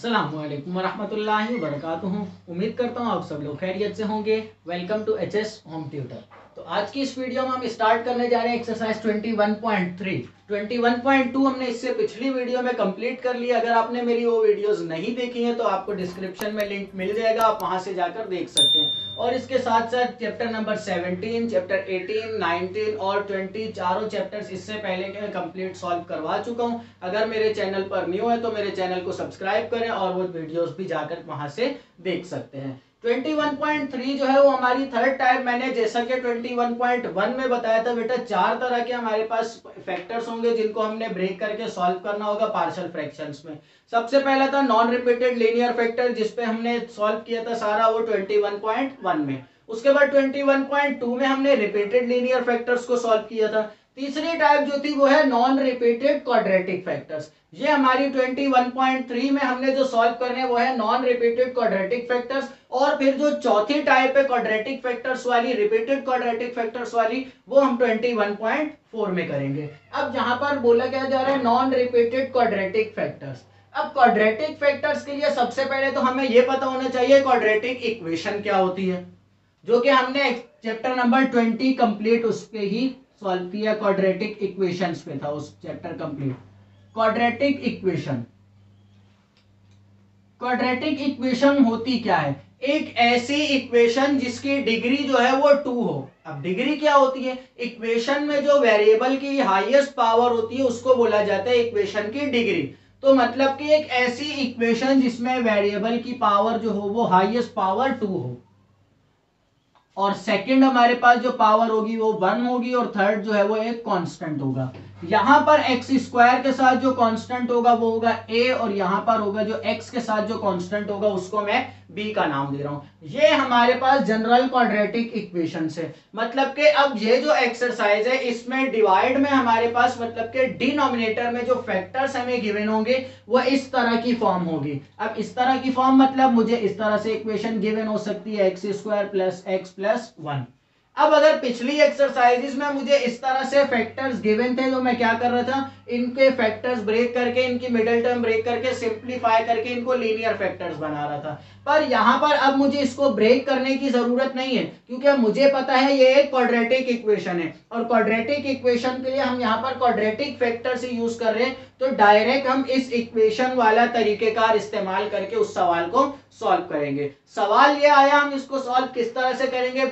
अस्सलामुअलैकुम वरहमतुल्लाहि वबरकातुहू। उम्मीद करता हूँ आप सब लोग खैरियत से होंगे। Welcome to HS home tutor. तो आज की इस वीडियो में हम स्टार्ट करने जा रहे हैं एक्सरसाइज 21.3। 21.2 हमने इससे पिछली वीडियो में कंप्लीट कर लिया। अगर आपने मेरी वो वीडियोस नहीं देखी हैं तो आपको डिस्क्रिप्शन में लिंक मिल जाएगा, आप वहां से जाकर देख सकते हैं। और इसके साथ साथ चैप्टर नंबर 17, चैप्टर 18, 19 और 20 चारों चैप्टर्स इससे पहले के कंप्लीट सॉल्व करवा चुका हूं। अगर मेरे चैनल पर न्यू है तो मेरे चैनल को सब्सक्राइब करें और वो वीडियोस भी जाकर वहां से देख सकते हैं। 21.3 जो है वो हमारी थर्ड टाइप। मैंने जैसा कि 21.1 में बताया था बेटा, चार तरह के हमारे पास फैक्टर्स होंगे जिनको हमने ब्रेक करके सॉल्व करना होगा पार्शियल फ्रैक्शंस में। सबसे पहला था नॉन रिपीटेड लीनियर फैक्टर, जिसपे हमने सॉल्व किया था सारा वो 21.1 में। उसके बाद 21.2 में हमने रिपीटेड लीनियर फैक्टर्स को सॉल्व किया था। तीसरी टाइप जो थी वो है नॉन रिपीटेड क्वाड्रेटिक फैक्टर्स। ये हमारी 21.3 में हमने जो सॉल्व करने वो है नॉन रिपीटेड क्वाड्रेटिक फैक्टर्स। और फिर जो चौथी टाइप है क्वाड्रेटिक फैक्टर्स वाली, रिपीटेड क्वाड्रेटिक फैक्टर्स वाली, वो हम 21.4 में करेंगे। अब यहां पर बोला क्या जा रहा है, नॉन रिपीटेड क्वाड्रेटिक फैक्टर्स। अब क्वाड्रेटिक फैक्टर्स के लिए सबसे पहले तो हमें यह पता होना चाहिए क्वाड्रेटिक इक्वेशन क्या होती है, जो कि हमने चैप्टर नंबर 20 कंप्लीट उस पे ही सॉल्व किया। क्वाड्रेटिक इक्वेशंस पे था उस chapter complete. Quadratic equation, quadratic equation होती क्या है? एक ऐसी इक्वेशन जिसकी डिग्री जो है वो 2 हो। अब डिग्री क्या होती है? इक्वेशन में जो वेरिएबल की हाईएस्ट पावर होती है उसको बोला जाता है इक्वेशन की डिग्री। तो मतलब कि एक ऐसी इक्वेशन जिसमें वेरिएबल की पावर जो हो वो हाईएस्ट पावर 2 हो, और सेकंड हमारे पास जो पावर होगी वो 1 होगी, और थर्ड जो है वो एक कांस्टेंट होगा। यहां पर एक्स स्क्वायर के साथ जो कांस्टेंट होगा वो होगा ए, और यहां पर होगा जो एक्स के साथ जो कांस्टेंट होगा उसको मैं बी का नाम दे रहा हूं। ये हमारे पास जनरल क्वाड्रेटिक इक्वेशन है। मतलब कि अब ये जो एक्सरसाइज है इसमें डिवाइड में हमारे पास मतलब कि डिनोमिनेटर में जो फैक्टर्स हमें गिवन होंगे वो इस तरह की फॉर्म होगी। अब इस तरह की फॉर्म मतलब मुझे इस तरह से इक्वेशन गिवन हो सकती है x square plus x plus 1। अब अगर पिछली एक्सरसाइजेस में मुझे इस तरह से फैक्टर्स गिवन थे तो मैं क्या कर रहा था, इनके फैक्टर्स ब्रेक करके, इनकी मिडिल टर्म ब्रेक करके, सिंप्लीफाई करके इनको लीनियर फैक्टर्स बना रहा था। पर यहां पर अब मुझे इसको ब्रेक करने की जरूरत नहीं है, क्योंकि अब मुझे पता है ये एक क्वाड्रेटिक इक्वेशन है, और क्वाड्रेटिक इक्वेशन के लिए हम यहाँ पर क्वाड्रेटिक फैक्टर से यूज कर रहे हैं। तो डायरेक्ट हम इस इक्वेशन वाला तरीकेकार इस्तेमाल करके उस सवाल को सॉल्व करेंगे। सवाल ये आया, हम इसको सॉल्व किस तरह से करेंगे,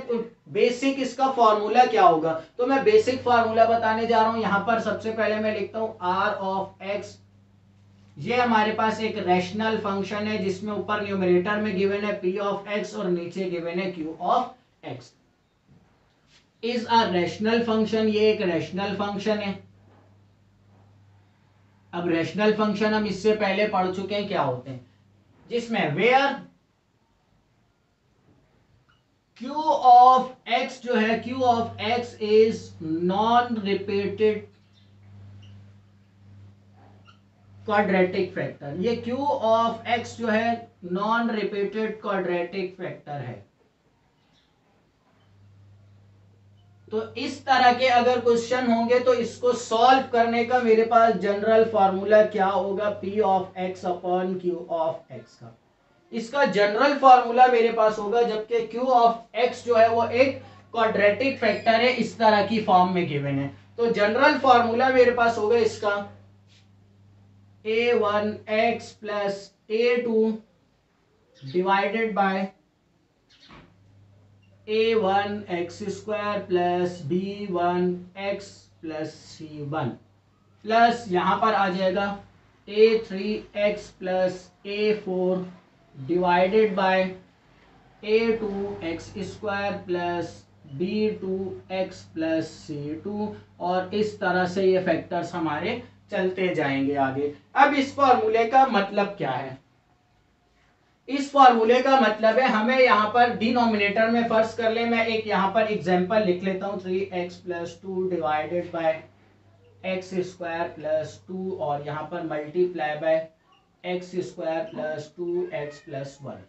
बेसिक इसका फॉर्मूला क्या होगा। तो मैं बेसिक फॉर्मूला बताने जा रहा हूं। यहां पर सबसे पहले मैं लिखता हूं आर ऑफ एक्स। ये हमारे पास एक रैशनल फंक्शन है जिसमें ऊपर न्यूमरेटर में गिवन है पी ऑफ एक्स और नीचे गिवन है Q of x. Is a rational function, ये एक रैशनल फंक्शन है। अब रैशनल फंक्शन हम इससे पहले पढ़ चुके हैं क्या होते हैं, जिसमें वेयर क्यू ऑफ एक्स जो है, Q of x is non repeated quadratic factor. ये क्यू ऑफ एक्स जो है नॉन रिपीटेड क्वाड्रेटिक फैक्टर है। तो इस तरह के अगर क्वेश्चन होंगे तो इसको सॉल्व करने का मेरे पास जनरल फॉर्मूला क्या होगा, P of x upon Q of x का। इसका जनरल फॉर्मूला मेरे पास होगा, जबकि क्यू ऑफ एक्स जो है वो एक क्वाड्रेटिक फैक्टर है, इस तरह की फॉर्म में गिवन है। तो जनरल फॉर्मूला मेरे पास होगा इसका a1x plus a2 divided by a1 x² plus b1 x plus c1 plus यहां पर आ जाएगा a3 x plus a4 divided by a2 x² plus b2 x plus c2, और इस तरह से ये फैक्टर्स हमारे चलते जाएंगे आगे। अब इस फॉर्मूले का मतलब क्या है? इस फॉर्मूले का मतलब है हमें यहाँ पर डिनोमिनेटर में फर्स्ट कर ले, मैं एक यहाँ पर एग्जांपल लिख लेता हूँ 3x plus 2 divided by x² plus 2, और यहाँ पर multiply by x² plus 2x plus 1।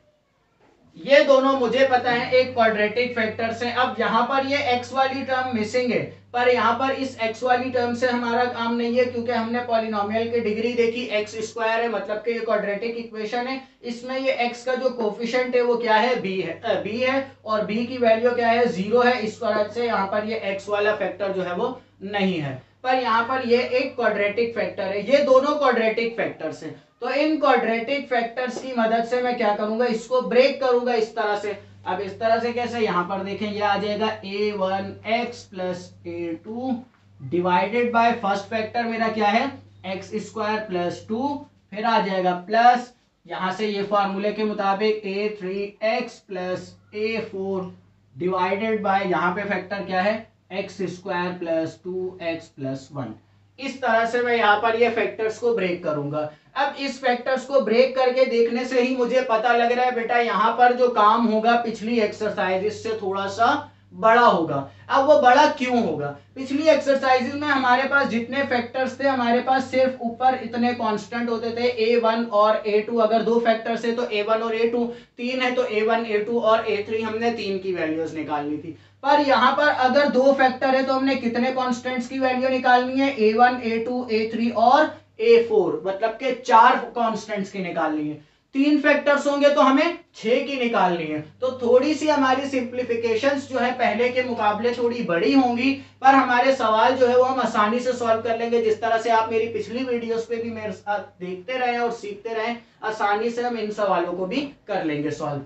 ये दोनों मुझे पता है एक क्वाड्रेटिक फैक्टर से। अब यहाँ पर ये x वाली टर्म मिसिंग है, पर यहाँ पर इस x वाली टर्म से हमारा काम नहीं है, क्योंकि हमने पॉलिनोमियल की डिग्री देखी x स्क्वायर है, मतलब कि ये क्वाड्रेटिक इक्वेशन है। इसमें ये x का जो कोफिशिएंट है वो क्या है, b है, और b की वैल्यू क्या है, 0 है। इस वजह से यहाँ पर ये x वाला फैक्टर जो है वो नहीं है, पर यहाँ पर ये एक क्वाड्रेटिक फैक्टर है। ये दोनों क्वाड्रेटिक फैक्टर्स हैं। तो इन क्वाड्रेटिक फैक्टर्स की मदद से मैं क्या करूंगा, इसको ब्रेक करूंगा इस तरह से। अब इस तरह से कैसे, यहां पर देखें, ये आ जाएगा a1x plus a2 divided by first factor मेरा क्या है, एक्स स्क्वायर प्लस 2, फिर आ जाएगा प्लस, यहां से ये फॉर्मूले के मुताबिक a3x plus a4 divided by, यहां पे फैक्टर क्या है, x square plus 2x plus 1। इस तरह से मैं यहाँ पर ये फैक्टर्स को ब्रेक करूंगा। अब इस फैक्टर्स को ब्रेक करके देखने से ही मुझे पता लग रहा है बेटा, यहाँ पर जो काम होगा पिछली एक्सरसाइज से थोड़ा सा बड़ा होगा। अब वो बड़ा क्यों होगा, पिछली एक्सरसाइज में हमारे पास जितने फैक्टर्स थे, हमारे पास सिर्फ ऊपर इतने कांस्टेंट होते थे, a1 और a2। अगर दो फैक्टर्स है तो a1 और a2, तीन है तो a1 a2 और a3, हमने तीन की वैल्यूज निकालनी थी। पर यहाँ पर अगर दो फैक्टर है तो हमने कितने कांस्टेंट्स की वैल्यू निकालनी है, a1 a2 a3 और a4, मतलब के चार कांस्टेंट्स की निकालनी है। तीन फैक्टर्स होंगे तो हमें 6 की निकालनी है। तो थोड़ी सी हमारी सिंप्लीफिकेशंस जो है पहले के मुकाबले थोड़ी बड़ी होंगी, पर हमारे सवाल जो है वो हम आसानी से सॉल्व कर लेंगे। जिस तरह से आप मेरी पिछली वीडियोस पे भी मेरे साथ देखते रहे और सीखते रहे, आसानी से हम इन सवालों को भी कर लेंगे सॉल्व।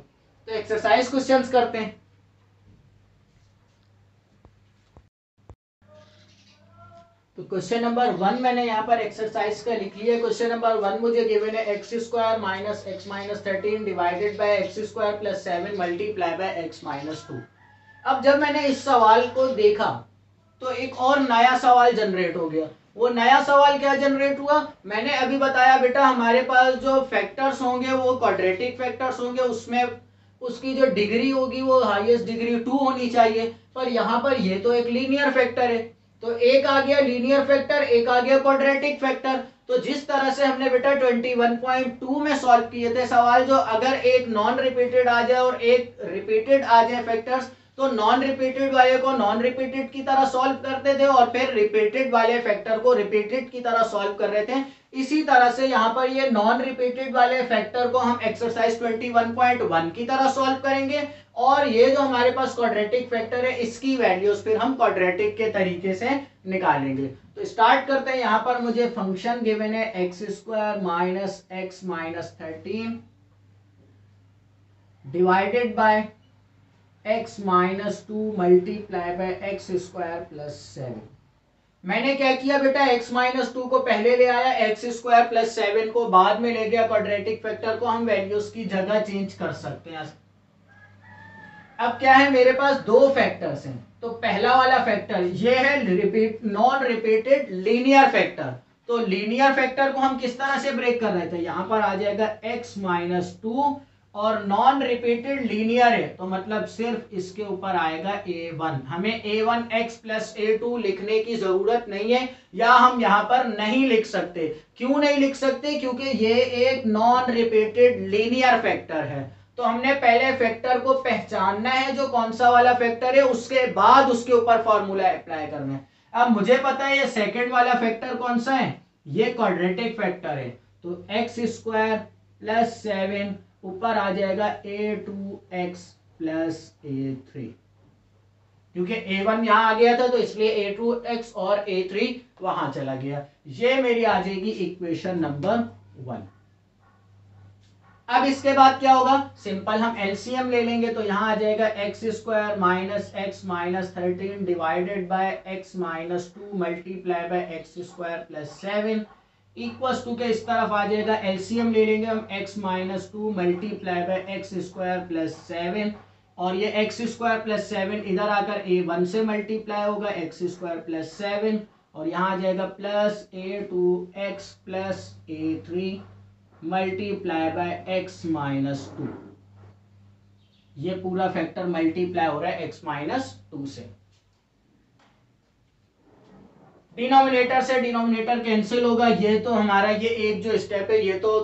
तो एक्सरसाइज क्वेश्चंस करते हैं। तो क्वेश्चन नंबर 1 मैंने यहाँ पर एक्सरसाइज का लिख लिया। क्वेश्चन नंबर 1 मुझे गिवन है x square minus X minus 13 divided by X square plus 7 multiply by X minus 2। अब जब मैंने इस सवाल को देखा तो एक और नया सवाल जनरेट हो गया। वो नया सवाल क्या जनरेट हुआ, मैंने अभी बताया बेटा, हमारे पास जो फैक्टर्स होंगे वो क्वाड्रेटिक फैक्टर्स होंगे, उसमें उसकी जो डिग्री होगी वो हाईएस्ट डिग्री 2 होनी चाहिए। पर यहाँ पर ये तो एक लीनियर फैक्टर है, तो एक आ गया लीनियर फैक्टर, एक आ गया क्वाड्रेटिक फैक्टर। तो जिस तरह से हमने बेटा 21.2 में सॉल्व किए थे सवाल, जो अगर एक नॉन रिपीटेड आ जाए और एक रिपीटेड आ जाए फैक्टर्स, तो नॉन रिपीटेड वाले को नॉन रिपीटेड की तरह सॉल्व करते थे और फिर रिपीटेड वाले फैक्टर को रिपीटेड की तरह सॉल्व कर रहे थे। इसी तरह से यहाँ पर ये नॉन रिपीटेड वाले फैक्टर को हम एक्सरसाइज 21.1 की तरह सॉल्व करेंगे, और ये जो हमारे पास क्वाड्रेटिक फैक्टर है इसकी वैल्यूज फिर हम क्वाड्रेटिक के तरीके से निकालेंगे। तो स्टार्ट करते हैं। यहाँ पर मुझे फंक्शन गिवन है x square minus X minus 13 divided by X minus 2 multiply by X square plus 7। मैंने क्या किया बेटा, x माइनस 2 को पहले ले आया, एक्स स्क्वायर प्लस 7 को बाद में ले गया। क्वाड्रेटिक फैक्टर को हम वैल्यूज की जगह चेंज कर सकते हैं। अब क्या है, मेरे पास दो फैक्टर्स हैं। तो पहला वाला फैक्टर ये है नॉन रिपीटेड लीनियर फैक्टर। तो लीनियर फैक्टर को हम किस तरह से ब्रेक कर रहे थे, यहां पर आ जाएगा x माइनस 2, और नॉन रिपीटेड लीनियर है तो मतलब सिर्फ इसके ऊपर आएगा a1। हमें a1x प्लस a2 लिखने की जरूरत नहीं है, या हम यहां पर नहीं लिख सकते। क्यों नहीं लिख सकते, क्योंकि ये एक नॉन रिपीटेड लीनियर फैक्टर है। तो हमने पहले फैक्टर को पहचानना है जो कौन सा वाला फैक्टर है, उसके बाद उसके ऊपर फॉर्मूला अप्लाई करना है। अब मुझे पता है ये सेकंड वाला फैक्टर कौन सा है, ये क्वाड्रेटिक फैक्टर है। तो एक्स स्क्वायर प्लस 7 ऊपर आ जाएगा a2x प्लस a3, क्योंकि a1 यहां आ गया था तो इसलिए a2x और a3 वहां चला गया। ये मेरी आ जाएगी इक्वेशन नंबर 1। अब इसके बाद क्या होगा, सिंपल हम एलसीएम ले लेंगे। तो यहां आ जाएगा X square minus X minus 13 divided by X minus 2 multiply by X square plus 7 equals to के इस तरफ आ जाएगा। एलसीएम ले लेंगे हम, X minus 2 multiply by X square plus 7, और ये एक्स स्क्वायर प्लस 7 इधर आकर a1 से मल्टीप्लाई होगा, एक्स स्क्वायर प्लस 7, और यहाँ आ जाएगा plus a2x plus a3 multiply by X minus 2। ये पूरा फैक्टर मल्टीप्लाई हो रहा है एक्स माइनस 2 से। डिनोमिनेटर से डिनोमिनेटर कैंसिल होगा। ये तो हमारा ये एक जो स्टेप है ये तो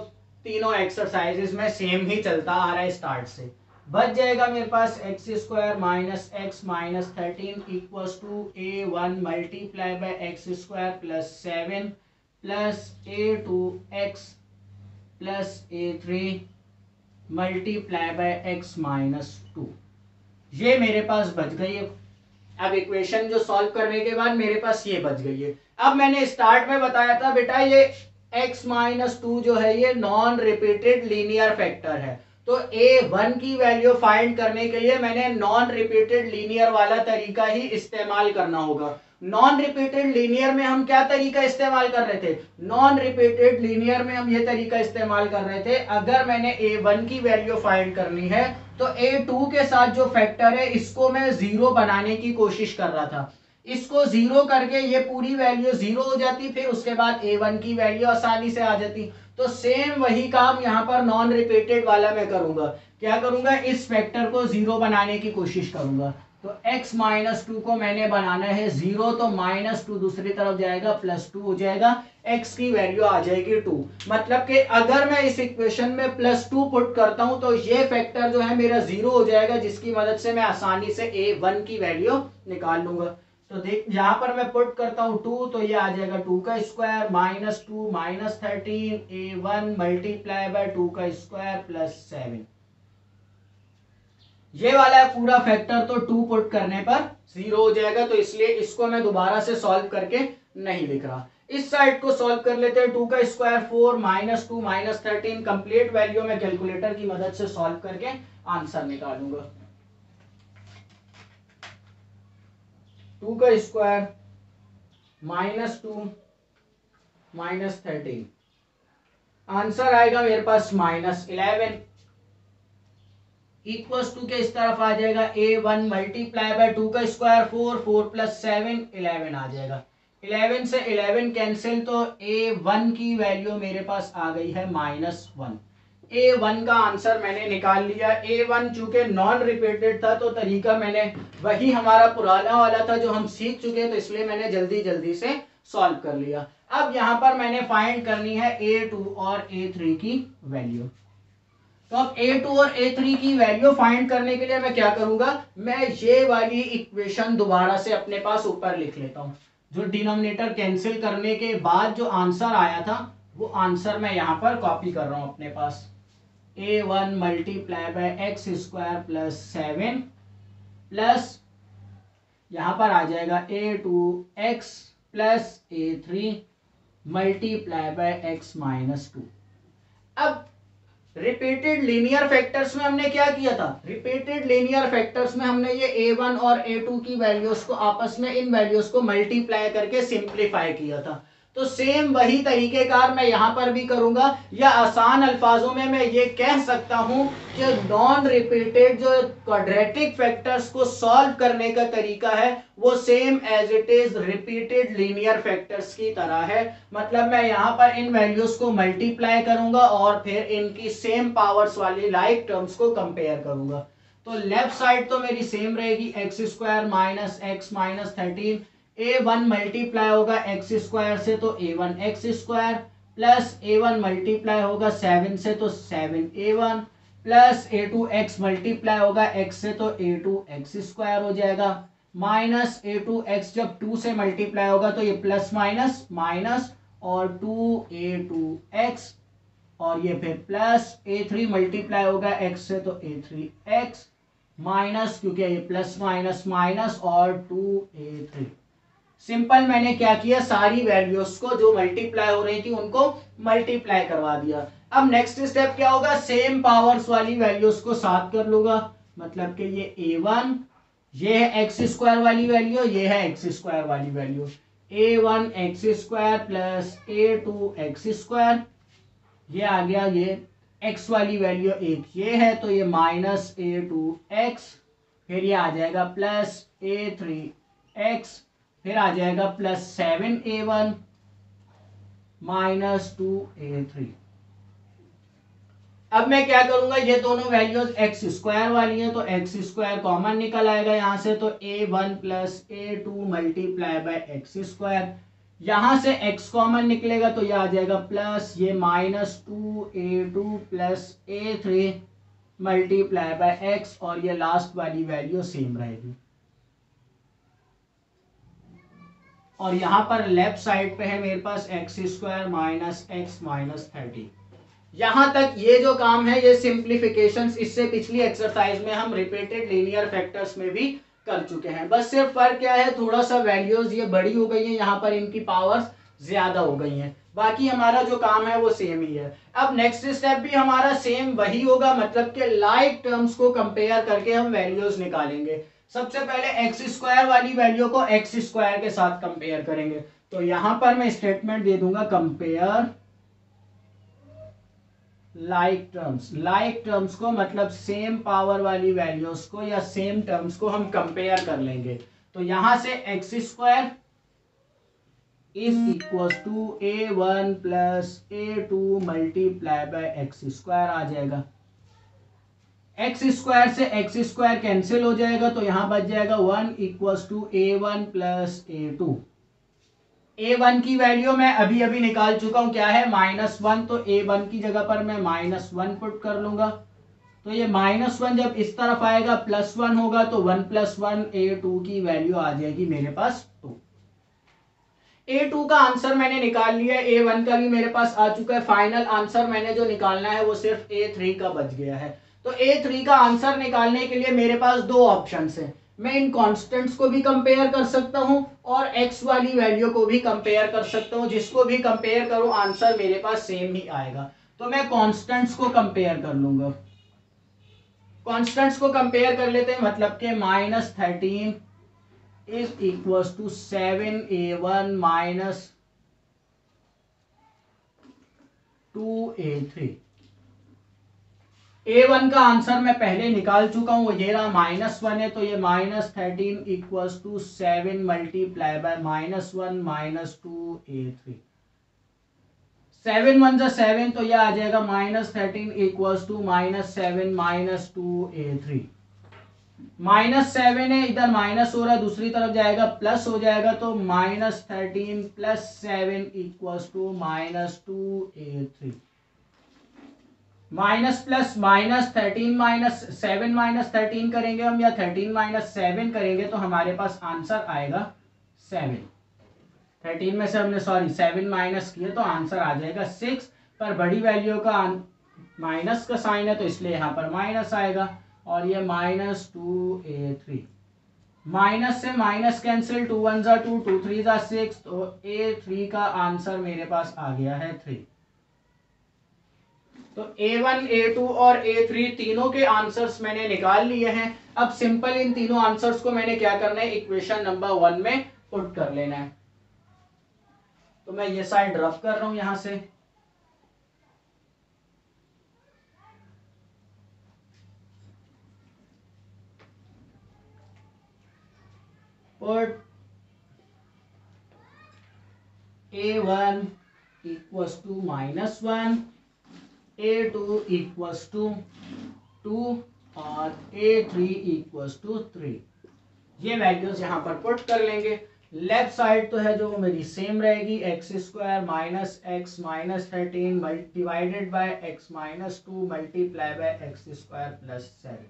तीनों एक्सरसाइजेस में सेम ही चलता आ रहा है स्टार्ट से। बच जाएगा मेरे पास X square minus X minus 13 equals to A1 multiply by X square plus 7 plus A2 X plus A3 multiply by X minus 2। ये मेरे पास बच गई है। अब इक्वेशन जो सॉल्व करने के बाद मेरे पास ये बच गई है। अब मैंने स्टार्ट में बताया था बेटा ये x माइनस 2 जो है ये नॉन रिपीटेड लीनियर फैक्टर है। तो A1 की वैल्यू फाइंड करने के लिए मैंने नॉन रिपीटेड लीनियर वाला तरीका ही इस्तेमाल करना होगा। नॉन रिपीटेड लीनियर में हम क्या तरीका इस्तेमाल कर रहे थे? नॉन रिपीटेड लीनियर में हम ये तरीका इस्तेमाल कर रहे थे, अगर मैंने A1 की वैल्यू फाइंड करनी है तो A2 के साथ जो फैक्टर है इसको मैं जीरो बनाने की कोशिश कर रहा था। इसको जीरो करके ये पूरी वैल्यू जीरो हो जाती, फिर उसके बाद A1 की वैल्यू आसानी से आ जाती। तो सेम वही काम यहाँ पर नॉन रिपीटेड वाला मैं करूंगा। क्या करूंगा? इस फैक्टर को जीरो बनाने की कोशिश करूंगा। तो x माइनस 2 को मैंने बनाना है जीरो, तो माइनस 2 दूसरी तरफ जाएगा प्लस 2 हो जाएगा, x की वैल्यू आ जाएगी 2। मतलब कि अगर मैं इस इक्वेशन में प्लस 2 पुट करता हूं तो ये फैक्टर जो है मेरा जीरो हो जाएगा, जिसकी मदद से मैं आसानी से A1 की वैल्यू निकाल लूंगा। तो देख यहाँ पर मैं पुट करता हूँ 2, तो ये आ जाएगा 2 का square minus 2 minus 13 A1 multiply bye 2 का स्क्वायर प्लस 7। ये वाला है पूरा फैक्टर, तो 2 पुट करने पर जीरो हो जाएगा, तो इसलिए इसको मैं दोबारा से सॉल्व करके नहीं लिख रहा। इस साइड को सॉल्व कर लेते हैं। 2 का square 4 minus 2 minus 13 complete value में कैलकुलेटर की मदद से सॉल्व करके आंसर निकालूंगा। 2 का स्क्वायर माइनस 2 माइनस 13, आंसर आएगा मेरे पास माइनस 11 इक्वल्स टू के इस तरफ आ जाएगा A1 मल्टीप्लाई बाय 2 का स्क्वायर 4 4 प्लस 7 11 आ जाएगा। 11 से 11 कैंसिल, तो A1 की वैल्यू मेरे पास आ गई है -1। A1 का आंसर मैंने निकाल लिया। A1 चूंकि नॉन रिपीटेड था तो तरीका मैंने वही हमारा पुराना वाला था जो हम सीख चुके, तो इसलिए मैंने जल्दी जल्दी से सॉल्व कर लिया। अब यहाँ पर मैंने फाइंड करनी है A2 और A3 की वैल्यू। तो अब A2 और A3 की वैल्यू फाइंड करने के लिए मैं क्या करूंगा? मैं ये वाली इक्वेशन दोबारा से अपने पास ऊपर लिख लेता हूं। जो डिनोमिनेटर कैंसिल करने के बाद जो आंसर आया था वो आंसर मैं यहां पर कॉपी कर रहा हूं अपने पास। A1 multiply by X square plus 7 plus यहां पर आ जाएगा A2 X plus A3 multiply by X minus 2। अब रिपीटेड लीनियर फैक्टर्स में हमने क्या किया था? रिपीटेड लीनियर फैक्टर्स में हमने ये A1 और A2 की वैल्यूज को आपस में इन वैल्यूज को मल्टीप्लाई करके सिंप्लीफाई किया था। तो सेम वही तरीकेकार मैं यहां पर भी करूंगा, या आसान अल्फाजों में मैं ये कह सकता हूं कि नॉन रिपीटेड जो क्वाड्रेटिक फैक्टर्स को सॉल्व करने का तरीका है वो same as it is repeated linear factors की तरह है। मतलब मैं यहां पर इन वैल्यूज को मल्टीप्लाई करूंगा और फिर इनकी सेम पावर्स वाली लाइक टर्म्स को कंपेयर करूंगा। तो लेफ्ट साइड तो मेरी सेम रहेगी, X square minus X minus 13। A1 multiply होगा एक्स स्क्वायर से तो A1 x square, plus A1 multiply होगा 7 से तो 7A1, plus A2 x multiply होगा x से तो A2 एक्स स्क्वायर हो जाएगा, माइनस A2 एक्स जब 2 से मल्टीप्लाई होगा तो ये प्लस माइनस माइनस और 2A2 एक्स, और ये फिर प्लस A3 मल्टीप्लाई होगा x से तो A3 एक्स माइनस, क्योंकि ये प्लस माइनस माइनस और 2A3। सिंपल मैंने क्या किया, सारी वैल्यूज को जो मल्टीप्लाई हो रही थी उनको मल्टीप्लाई करवा दिया। अब नेक्स्ट स्टेप क्या होगा? सेम पावर्स वाली वैल्यूज को साथ कर लूंगा। मतलब कि ये A1, ये है एक्स स्क्वायर वाली वैल्यू, ये है एक्स स्क्वायर वाली value. A1 x square plus A2 x square, ये आ गया, ये x वाली वैल्यू एक ये है तो ये माइनस A2 एक्स, फिर ये आ जाएगा प्लस A3 एक्स, फिर आ जाएगा प्लस 7A1 माइनस 2A3। अब मैं क्या करूंगा, ये दोनों वैल्यूज एक्स स्क्वायर वाली है तो एक्स स्क्वायर कॉमन निकल आएगा यहां से, तो A1 plus A2 multiply by X square, यहां से x कॉमन निकलेगा तो ये आ जाएगा प्लस ये minus 2A2 plus A3 multiply by x, और ये लास्ट वाली वैल्यू सेम रहेगी। और यहाँ पर लेफ्ट साइड पे है मेरे पास X square minus X minus 30। यहां तक ये जो काम है ये सिंप्लीफिकेशंस इससे पिछली एक्सरसाइज में हम रिपीटेड लीनियर फैक्टर्स में भी कर चुके हैं। बस सिर्फ फर्क क्या है, थोड़ा सा वैल्यूज ये बड़ी हो गई है, यहाँ पर इनकी पावर्स ज्यादा हो गई हैं, बाकी हमारा जो काम है वो सेम ही है। अब नेक्स्ट स्टेप भी हमारा सेम वही होगा, मतलब कि लाइक टर्म्स को कंपेयर करके हम वैल्यूज निकालेंगे। सबसे पहले एक्स स्क्वायर वाली वैल्यू को एक्स स्क्वायर के साथ कंपेयर करेंगे। तो यहां पर मैं स्टेटमेंट दे दूंगा कंपेयर लाइक टर्म्स को मतलब सेम पावर वाली वैल्यूज को या सेम टर्म्स को हम कंपेयर कर लेंगे। तो यहां से X square is equal to a1 plus a2 multiply by X square आ जाएगा। एक्स स्क्वायर से एक्स स्क्वायर कैंसिल हो जाएगा, तो यहां बच जाएगा 1 equal to a1 plus a2। a1 की वैल्यू मैं अभी अभी निकाल चुका हूं, क्या है -1, तो a1 की जगह पर मैं -1 पुट कर लूंगा। तो ये -1 जब इस तरफ आएगा +1 होगा, तो 1 + 1 a2 की वैल्यू आ जाएगी मेरे पास 2। a2 का आंसर मैंने निकाल लिया है, a1 का भी मेरे पास आ चुका है। फाइनल आंसर मैंने जो निकालना है वो सिर्फ a3 का बच गया है। तो a3 का आंसर निकालने के लिए मेरे पास दो ऑप्शंस हैं। मैं इन कांस्टेंट्स को भी कंपेयर कर सकता हूं और x वाली वैल्यू को भी कंपेयर कर सकता हूं। जिसको भी कंपेयर करूं आंसर मेरे पास सेम ही आएगा। तो मैं कांस्टेंट्स को कंपेयर कर लूंगा। कांस्टेंट्स को कंपेयर कर लेते हैं, मतलब कि -13 is equal to 7a1 minus 2a3। a1 का आंसर मैं पहले निकाल चुका हूं, ये रहा -1 है, तो ये -13 equal to 7 multiply by -1 minus 2a3। 7 1 जा 7, तो ये आ जाएगा -13 इक्वल टू -7 माइनस 2a3। -7 है, इधर माइनस हो रहा है, दूसरी तरफ जाएगा प्लस हो जाएगा, तो -13 plus 7 equal to -2a3। Minus plus -13 -7 -13 करेंगे हम, या 13 -7 करेंगे, तो हमारे पास आंसर आएगा 7। 13 में से हमने 7 माइनस किए तो आंसर आ जाएगा 6। पर बड़ी वैल्यू का माइनस का साइन है, तो इसलिए यहाँ पर माइनस आएगा, और ये -2a3। माइनस से माइनस कैंसिल, 2 1 जा 2, 2 3 जा 6, तो a3 का आंसर मेरे पास आ गया है 3। तो a1 a2 और a3 तीनों के आंसर्स मैंने निकाल लिए हैं। अब सिंपल इन तीनों आंसर्स को मैंने क्या करना है, इक्वेशन नंबर 1 में पुट कर लेना है। तो मैं ये साइड रफ कर रहा हूं यहां से। Put a1 equals to -1, a2 equals to 2 और a3 इक्वल्स टू 3। ये वैल्यूज यहां पर पुट कर लेंगे। लेफ्ट साइड तो है जो मेरी सेम रहेगी, X square minus X minus 13 divided by X minus 2 multiply by X square plus 7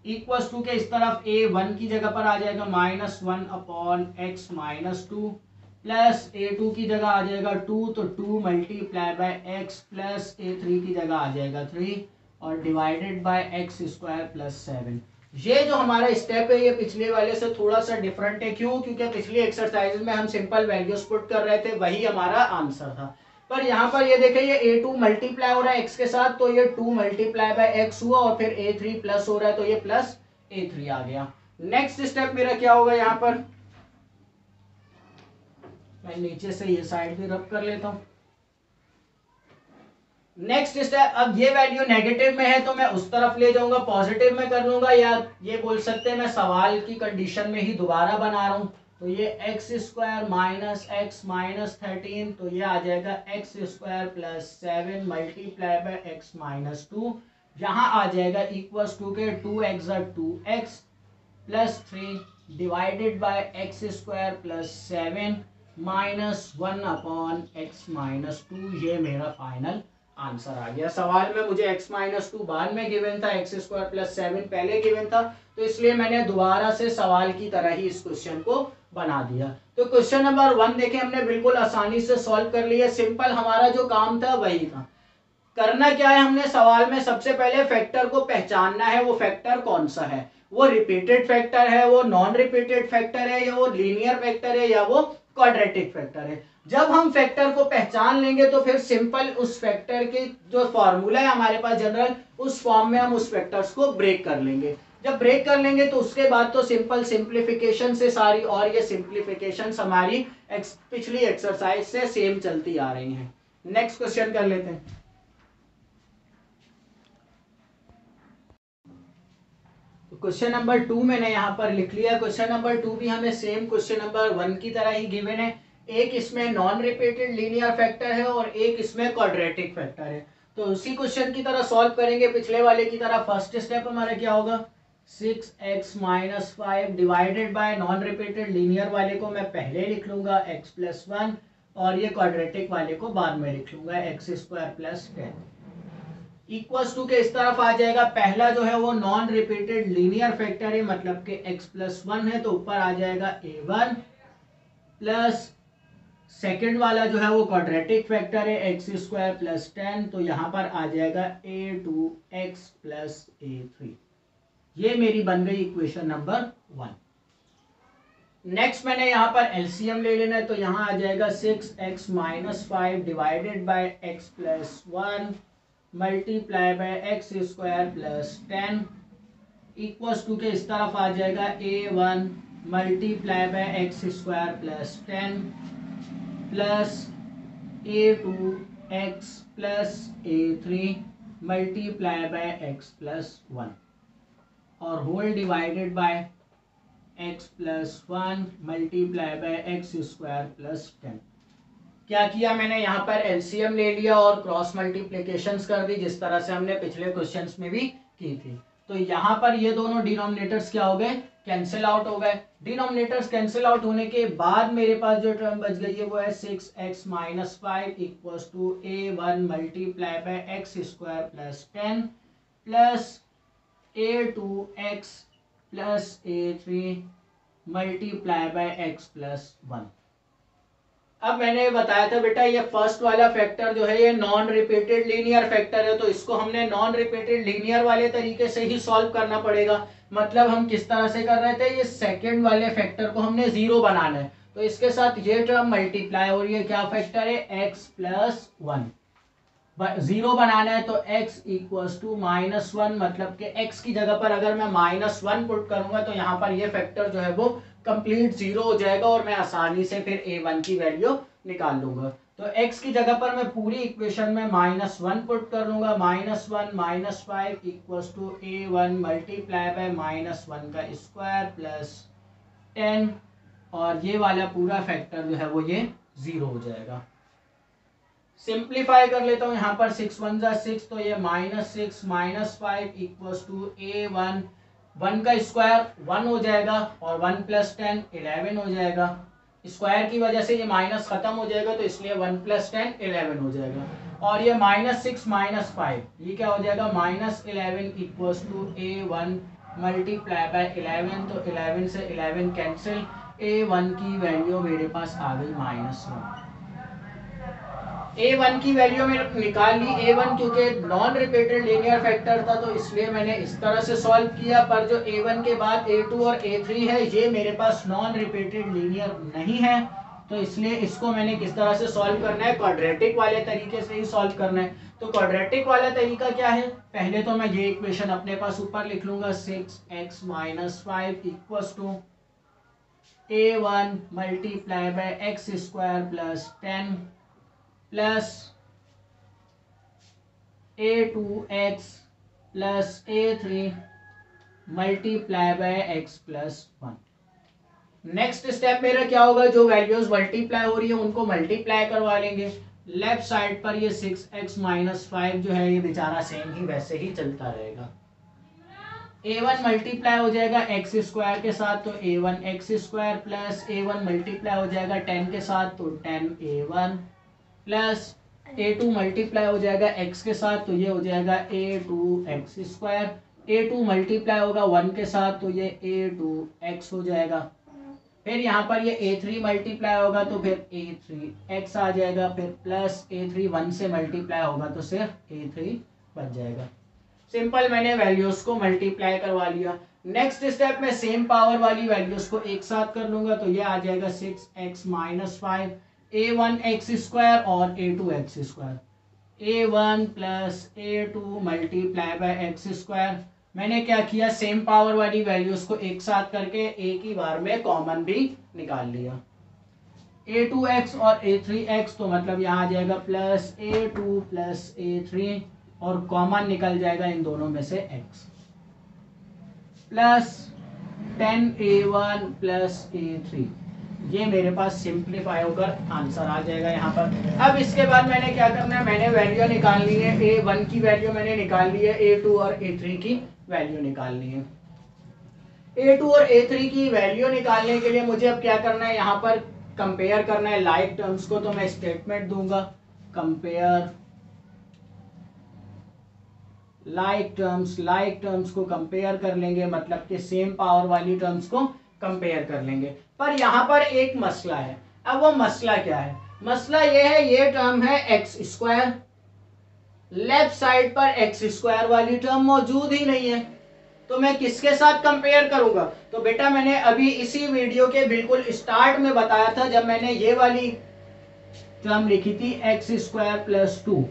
equals to के इस तरफ a1 की जगह पर आ जाएगा -1 upon x minus 2 plus a2 की जगह आ जाएगा 2, तो 2 multiply by X plus a3 की जगह आ जाएगा 3 और divided by X square plus 7। ये जो हमारा स्टेप है ये पिछले वाले से थोड़ा सा डिफरेंट है। क्यों? क्योंकि पिछली एक्सरसाइज में हम सिंपल वैल्यूज पुट कर रहे थे, वही हमारा आंसर था। पर यहाँ पर ये देखें, ये a2 मल्टीप्लाई हो रहा है x के साथ, तो ये 2 मल्टीप्लाई बाय x हुआ, और फिर a3 प्लस हो रहा है, तो ये प्लस a3 आ गया। नेक्स्ट स्टेप मेरा क्या होगा, यहाँ पर मैं नीचे से ये साइड भी रब कर लेता हूं। नेक्स्ट स्टेप, अब ये वैल्यू नेगेटिव में है तो मैं उस तरफ ले जाऊंगा, पॉजिटिव में कर लूंगा, या ये बोल सकते हैं मैं सवाल की कंडीशन में ही दोबारा बना रहा हूं। तो ये x square minus X minus 13, तो ये आ जाएगा X square plus 7 multiply by X minus 2। यहाँ आ जाएगा इक्वल्स टू के 2x 2x plus 3 divided by X square plus 7 -1 upon x minus 2। ये मेरा फाइनल आंसर आ गया। सवाल में मुझे x माइनस 2 बाद में गिवन था, एक्स स्क्वायर प्लस 7 पहले गिवन था, तो इसलिए मैंने दोबारा से सवाल की तरह ही इस क्वेश्चन को बना दिया। तो क्वेश्चन नंबर 1 देखें, हमने बिल्कुल आसानी से सॉल्व कर लिया। सिंपल हमारा जो काम था वही था। करना क्या है, हमने सवाल में सबसे पहले फैक्टर को पहचानना है। वो फैक्टर कौन सा है, वो रिपीटेड फैक्टर है, वो नॉन रिपीटेड फैक्टर है, या वो लीनियर फैक्टर है, या वो क्वाड्रेटिक फैक्टर है। जब हम फैक्टर को पहचान लेंगे तो फिर सिंपल उस फैक्टर के जो फॉर्मूला है हमारे पास जनरल, उस फॉर्म में हम उस फैक्टर्स को ब्रेक कर लेंगे। जब ब्रेक कर लेंगे तो उसके बाद तो सिंपल सिंप्लीफिकेशन से सारी, और ये सिंप्लीफिकेशन हमारी पिछली एक्सरसाइज से सेम चलती आ रही हैं। नेक्स्ट क्वेश्चन कर लेते हैं। क्वेश्चन नंबर 2 मैंने यहाँ पर लिख लिया। क्वेश्चन नंबर 2 भी हमें सेम क्वेश्चन नंबर 1 की तरह ही गिवन है। एक इसमें नॉन रिपीटेड लीनियर फैक्टर है और एक इसमें क्वाड्रेटिक फैक्टर है। तो उसी क्वेश्चन की तरह सॉल्व करेंगे पिछले वाले की तरह। फर्स्ट स्टेप हमारा क्या होगा, 6x minus 5 divided bye non repeated linear वाले को मैं पहले लिख लूंगा x प्लस 1, और ये क्वाड्रेटिक वाले को बाद में लिख लूंगा x square plus 10 equals to के इस तरफ आ जाएगा। पहला जो है वो नॉन रिपीटेड लीनियर फैक्टर है, मतलब कि x प्लस 1 है, तो ऊपर आ जाएगा a1 प्लस सेकेंड वाला जो है वो क्वाड्रेटिक फैक्टर है एक्स स्क्वायर प्लस 10, तो यहाँ पर आ जाएगा a2x प्लस a3। ये मेरी बन गई इक्वेशन नंबर 1। नेक्स्ट मैंने यहाँ पर एलसीएम ले लेना है, तो यहाँ आ जाएगा 6x minus 5 divided by x plus 1 multiply by X square plus 10 equals to के इस तरफ आ जाएगा a1 multiply by X square plus 10 plus a2x plus a3 multiply by X plus 1 और whole divided by X plus 1 multiply by X square plus 10। क्या किया मैंने, यहाँ पर एलसीएम ले लिया और क्रॉस मल्टीप्लिकेशंस कर दी, जिस तरह से हमने पिछले क्वेश्चंस में भी की थी। तो यहाँ पर ये दोनों डिनोमिनेटर्स क्या हो गए, कैंसिल आउट हो गए। डिनोमिनेटर्स कैंसिल आउट होने के बाद मेरे पास जो टर्म बच गई है वो है 6x minus 5 equals to a1 multiply by X square plus 10 plus a2x plus a3 multiply by X plus 1। अब मैंने बताया था बेटा, ये फर्स्ट वाला फैक्टर जो है ये नॉन रिपीटेड लीनियर फैक्टर है, तो इसको हमने नॉन रिपीटेड लीनियर वाले तरीके से ही सॉल्व करना पड़ेगा। मतलब हम किस तरह से कर रहे थे, ये सेकंड वाले फैक्टर को हमने जीरो बनाना है, तो इसके साथ ये टर्म मल्टीप्लाई, और ये क्या फैक्टर है x प्लस 1, जीरो बनाना है तो x इक्वल्स टू माइनस 1, मतलब कि x की जगह पर अगर मैं माइनस 1 पुट करूंगा तो यहाँ पर ये फैक्टर जो है वो कंप्लीट जीरो हो जाएगा और मैं आसानी से फिर a1 की वैल्यू निकाल लूंगा। तो x की जगह पर मैं पूरी इक्वेशन में माइनस 1 पुट कर लूंगा। Minus 1 minus 5 equals to a1 multiply by minus 1 का स्क्वायर प्लस 10, और ये वाला पूरा फैक्टर जो है वो ये जीरो हो जाएगा। सिंप्लीफाई कर लेता हूँ, यहाँ पर 6 1 जा 6, तो ये minus 6 minus 5 equals to a1 1 का स्क्वायर 1 हो जाएगा और 1 प्लस 10 11 हो जाएगा। स्क्वायर की वजह से ये माइनस खत्म हो जाएगा, तो इसलिए 1 प्लस 10 11 हो जाएगा। और ये माइनस 6 माइनस 5 ये क्या हो जाएगा, minus 11 equals to a1 multiply by 11, तो 11 से 11 कैंसिल, a1 की वैल्यू मेरे पास आ गई -1। a1 की वैल्यू मैंने निकाल ली। a1 क्योंकि नॉन रिपीटेड लीनियर फैक्टर था तो इसलिए मैंने इस तरह से सॉल्व किया, पर जो a1 के बाद a2 और a3 है ये मेरे पास नॉन रिपीटेड लीनियर नहीं है, तो इसलिए इसको मैंने किस तरह से सॉल्व करना है, क्वाड्रेटिक वाले तरीके से ही सॉल्व करना है। तो क्वाड्रेटिक वाला तरीका क्या है, पहले तो मैं ये इक्वेशन अपने पास ऊपर लिख लूंगा, 6x minus 5 equals to a1 multiply by X square plus 10 plus a2x plus a3 multiply by X plus 1। Next step मेरा क्या होगा, जो वैल्यूज मल्टीप्लाई हो रही है उनको मल्टीप्लाई करवा लेंगे। लेफ्ट साइड पर ये 6x माइनस 5 जो है ये बेचारा सेम ही वैसे ही चलता रहेगा। a1 मल्टीप्लाई हो जाएगा एक्स स्क्वायर के साथ, तो a1 x square plus a1 multiply हो जाएगा 10 के साथ, तो 10 a1 प्लस a2 मल्टीप्लाई हो जाएगा x के साथ तो ये हो जाएगा a2x²। a2 मल्टीप्लाई होगा 1 के साथ तो ये a2x हो जाएगा। फिर यहाँ पर ये a3 मल्टीप्लाई होगा तो फिर a3x आ जाएगा। फिर प्लस a3 1 से मल्टीप्लाई होगा तो सिर्फ a3 बच जाएगा। सिंपल, मैंने वैल्यूज को मल्टीप्लाई करवा लिया। नेक्स्ट स्टेप में सेम पावर वाली वैल्यूज को एक साथ कर लूंगा तो ये आ जाएगा 6x - 5 a1x² और a2x²। a1 plus a2 multiply by x²। मैंने क्या किया, सेम पावर वाली वैल्यूज को एक साथ करके एक ही बार में कॉमन भी निकाल लिया। a2x और a3x तो मतलब यहाँ आ जाएगा प्लस a2 प्लस a3 और कॉमन निकल जाएगा इन दोनों में से x plus 10a1 plus a3। ये मेरे पास सिंप्लीफाई होकर आंसर आ जाएगा यहाँ पर। अब इसके बाद मैंने क्या करना है, मैंने वैल्यू निकालनी है। a1 की वैल्यू मैंने निकाल ली है, a2 और a3 की वैल्यू निकालनी है। a2 और a3 की वैल्यू निकालने के लिए मुझे अब क्या करना है, यहाँ पर कंपेयर करना है लाइक टर्म्स को। तो मैं स्टेटमेंट दूंगा कंपेयर लाइक टर्म्स को कंपेयर कर लेंगे, मतलब कि सेम पावर वाली टर्म्स को कंपेयर कर लेंगे। पर यहाँ पर एक मसला है। अब वो मसला क्या है, मसला ये है, ये टर्म है x², लेफ्ट साइड पर x² वाली टर्म मौजूद ही नहीं है, तो मैं किसके साथ कंपेयर करूंगा। तो बेटा मैंने अभी इसी वीडियो के बिल्कुल स्टार्ट में बताया था, जब मैंने ये वाली टर्म लिखी थी x² + 2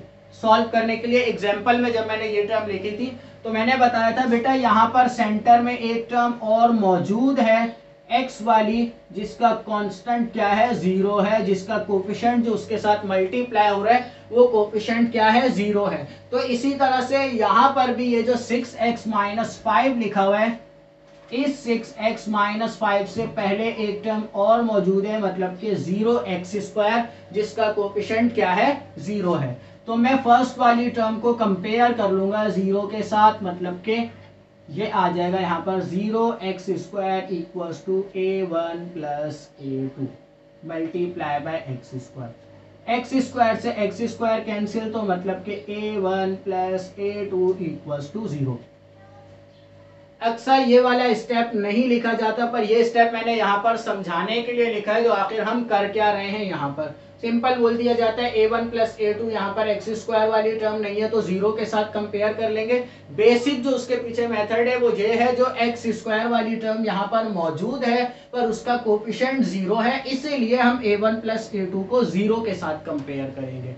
सॉल्व करने के लिए एग्जाम्पल में, जब मैंने ये टर्म लिखी थी तो मैंने बताया था बेटा यहाँ पर सेंटर में एक टर्म और मौजूद है x वाली, जिसका कांस्टेंट क्या है, 0 है, जिसका कोफिशिएंट जो उसके साथ मल्टीप्लाई हो रहा है वो कोफिशिएंट क्या है, 0 है। तो इसी तरह से यहाँ पर भी ये जो 6x - 5 लिखा हुआ है, इस 6x - 5 से पहले एक टर्म और मौजूद है, मतलब कि 0x², जिसका कोफिशिएंट क्या है, 0 है। तो मैं फर्स्ट वाली टर्म को कंपेयर कर लूंगा 0 के साथ, मतलब कि ये आ जाएगा यहाँ पर 0x² = a1 + a2 multiply by x²। x² से x² कैंसिल, तो मतलब कि a1 + a2 = 0। अक्सर ये वाला स्टेप नहीं लिखा जाता, पर ये स्टेप मैंने यहाँ पर समझाने के लिए लिखा है, जो आखिर हम कर क्या रहे हैं। यहाँ पर सिंपल बोल दिया जाता है a1 + a2, यहाँ पर x² वाली टर्म नहीं है तो 0 के साथ कंपेयर कर लेंगे। बेसिक जो उसके पीछे मेथड है वो ये है, जो x² वाली टर्म यहाँ पर मौजूद है पर उसका कोफिशिएंट 0 है, इसीलिए हम a1 + a2 को 0 के साथ कंपेयर करेंगे।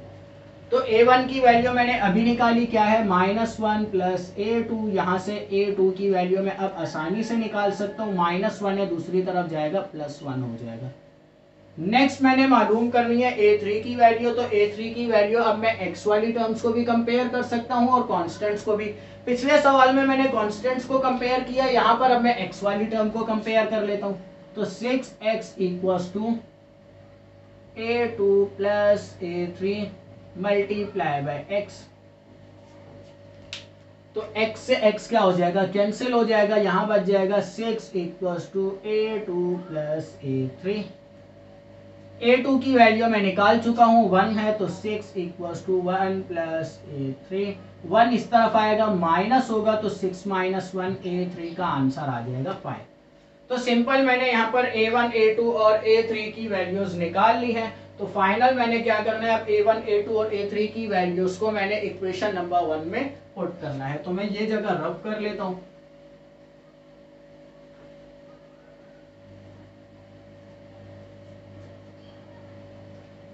तो a1 की वैल्यू मैंने अभी निकाली, क्या है, -1 + a2। यहाँ से a2 की वैल्यू मैं अब आसानी से निकाल सकता हूँ, -1 है, दूसरी तरफ जाएगा +1 हो जाएगा। नेक्स्ट मैंने मालूम करनी है a3 की वैल्यू। तो a3 की वैल्यू अब मैं x वाली टर्म्स को भी कंपेयर कर सकता हूँ और कांस्टेंट्स को भी। पिछले सवाल में मैंने कांस्टेंट्स को कंपेयर किया, यहाँ पर अब मैं x वाली टर्म को कंपेयर कर लेता हूँ। तो 6x = a2 + a3 multiply bye x। तो x से x क्या हो जाएगा, कैंसिल हो जाएगा, यहाँ बच जाएगा 6 = a2 + a3। a2 की वैल्यू मैं निकाल चुका हूँ, 1 है, तो 6 = 1 + a3। 1 इस तरफ आएगा, माइनस होगा तो 6 - 1 a3 का आंसर आ जाएगा 5। तो सिंपल मैंने यहाँ पर a1, a2 और a3 की वैल्यूज निकाल ली है। तो फाइनल मैंने क्या करना है, अब a1, a2 और a3 की वैल्यूज को मैंने इक्वेशन नंबर 1 में पुट करना है। तो मैं ये जगह रब कर लेता हूँ।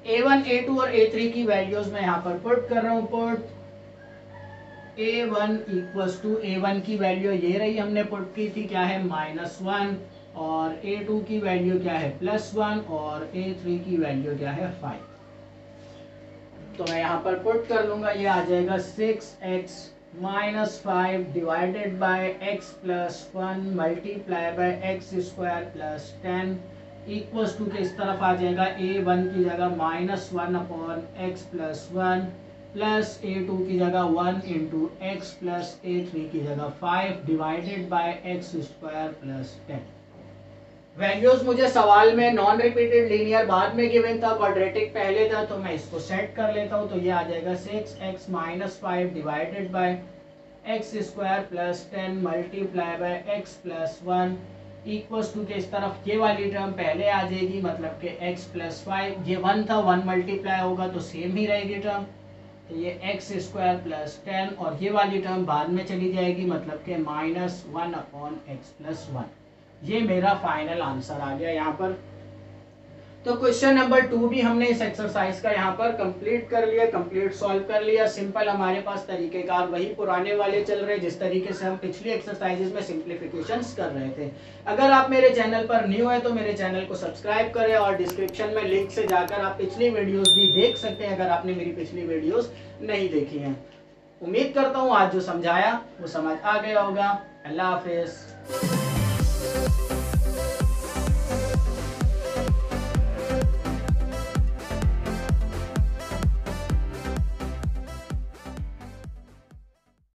a1, a2 और a3 की वैल्यूज मैं यहाँ पर पुट कर रहा हूँ। पुट a1 = a1 की वैल्यू ये रही, हमने पुट की थी, क्या है, -1, और a2 की वैल्यू क्या है, +1, और a3 की वैल्यू क्या है, 5। तो मैं यहाँ पर पुट कर लूंगा, ये आ जाएगा 6x - 5 divided by x + 1 multiply by x² + 10 equals to के इस तरफ आ जाएगा a1 की जगह -1/x + 1 प्लस a2 की जगह 1 × x प्लस a3 की जगह 5 डिवाइडेड बाय x² + 10। वैल्यूज मुझे सवाल में नॉन रिपीटेड लीनियर बाद में गिवन था, क्वाड्रेटिक पहले था, तो मैं इसको सेट कर लेता हूँ। तो ये आ जाएगा 6x minus 5 divided by X square plus 10 multiply by X plus 1 equals to के इस तरफ ये वाली टर्म पहले आ जाएगी, मतलब कि x प्लस 5, ये 1 था, 1 मल्टीप्लाई होगा तो सेम ही रहेगी टर्म, तो ये एक्स स्क्वायर प्लस 10 और ये वाली टर्म बाद में चली जाएगी, मतलब कि माइनस 1 अपॉन एक्स प्लस 1। ये मेरा फाइनल आंसर आ गया यहाँ पर। तो क्वेश्चन नंबर 2 भी हमने इस एक्सरसाइज का यहाँ पर कंप्लीट कर लिया, कंप्लीट सॉल्व कर लिया। सिंपल हमारे पास तरीकेकार वही पुराने वाले चल रहे जिस तरीके से हम पिछली एक्सरसाइजेस में सिंप्लीफिकेशंस कर रहे थे। अगर आप मेरे चैनल पर न्यू है तो मेरे चैनल को सब्सक्राइब करें और डिस्क्रिप्शन में लिंक से जाकर आप पिछली वीडियोस भी देख सकते हैं अगर आपने मेरी पिछली वीडियोस नहीं देखी हैं। उम्मीद करता हूँ आज जो समझाया वो समझ आ गया होगा। अल्लाह हाफिज।